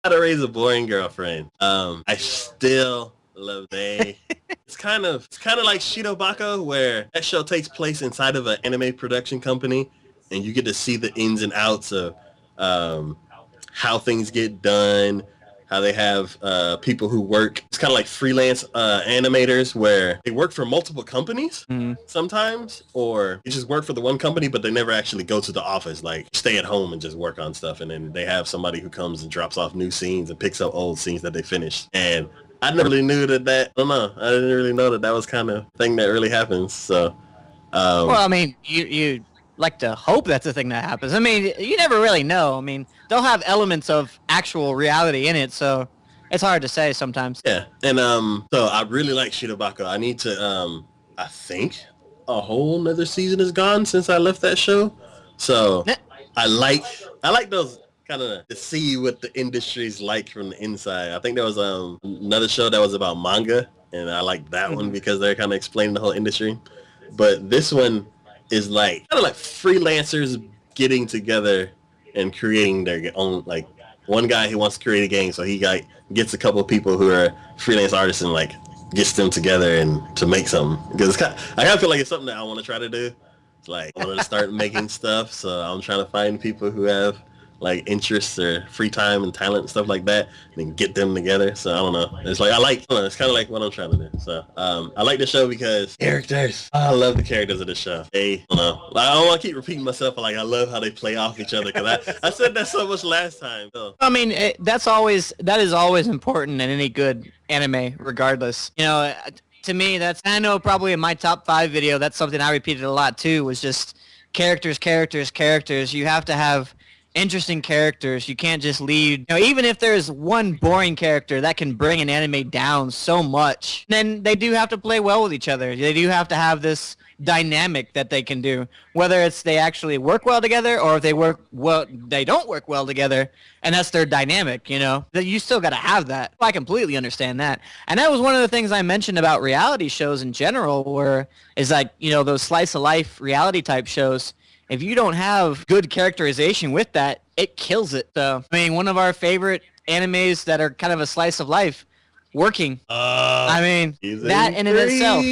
How to Raise a Boring Girlfriend. I still love they. It's kind of like Shirobako, where that show takes place inside of an anime production company, and you get to see the ins and outs of how things get done, how they have people who work. It's kind of like freelance animators where they work for multiple companies sometimes, or they just work for the one company, but they never actually go to the office, like stay at home and just work on stuff. And then they have somebody who comes and drops off new scenes and picks up old scenes that they finished. And I never really knew that, I don't know, I didn't really know that was kind of thing that really happens. So, well, I mean, you like to hope that's the thing that happens. I mean, you never really know. I mean, they'll have elements of actual reality in it, so it's hard to say sometimes. Yeah, and so I really like Shirobako. I need to, I think a whole nother season is gone since I left that show. So I like those kind of to see what the industry's like from the inside. I think there was another show that was about manga, and I like that one because they're kind of explaining the whole industry. But this one is like kind of like freelancers getting together and creating their own, like one guy who wants to create a game, so he gets a couple of people who are freelance artists and like gets them together and to make something. Because I kind of feel like it's something that I want to try to do. It's like I want to start making stuff, so I'm trying to find people who have like interests or free time and talent and stuff like that, and then get them together. So I don't know. It's like it's kind of like what I'm trying to do. So I like the show because characters. I love the characters of the show. I don't want to keep repeating myself, but like I love how they play off each other. Because I said that so much last time. So. I mean, that is always important in any good anime, regardless. You know, to me, I know probably in my top 5 video, that's something I repeated a lot too. Was just characters. You have to have interesting characters. You can't just leave, even if there's one boring character that can bring an anime down so much, then they do have to play well with each other. They do have to have this dynamic that they can do, whether it's they actually work well together or if they don't work well together, and that's their dynamic. That you still got to have that. I completely understand that. And that was one of the things I mentioned about reality shows in general, where is like, those slice of life reality type shows, if you don't have good characterization with that, it kills it. So, I mean, one of our favorite animes that are kind of a slice of life, Working. I mean, that in itself.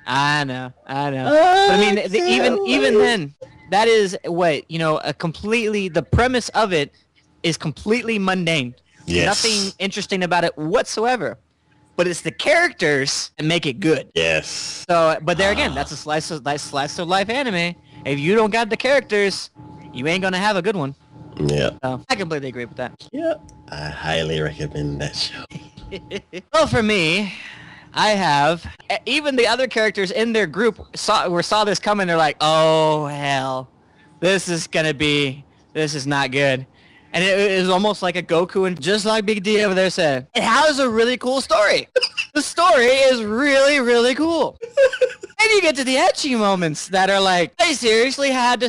I know. But I mean, even then, that is what, the premise of it is completely mundane. Yes. Nothing interesting about it whatsoever. But it's the characters that make it good. Yes. So, but there again, that's a slice of life anime. If you don't got the characters, you ain't gonna have a good one. Yeah. So, I completely agree with that. Yeah. I highly recommend that show. Well, for me, I have even the other characters in their group saw this coming. They're like, "Oh hell, this is not good." And it was almost like a Goku, and just like Big D over there said, it has a really cool story. The story is really, really cool. And you get to the ecchi moments that are like, they seriously had to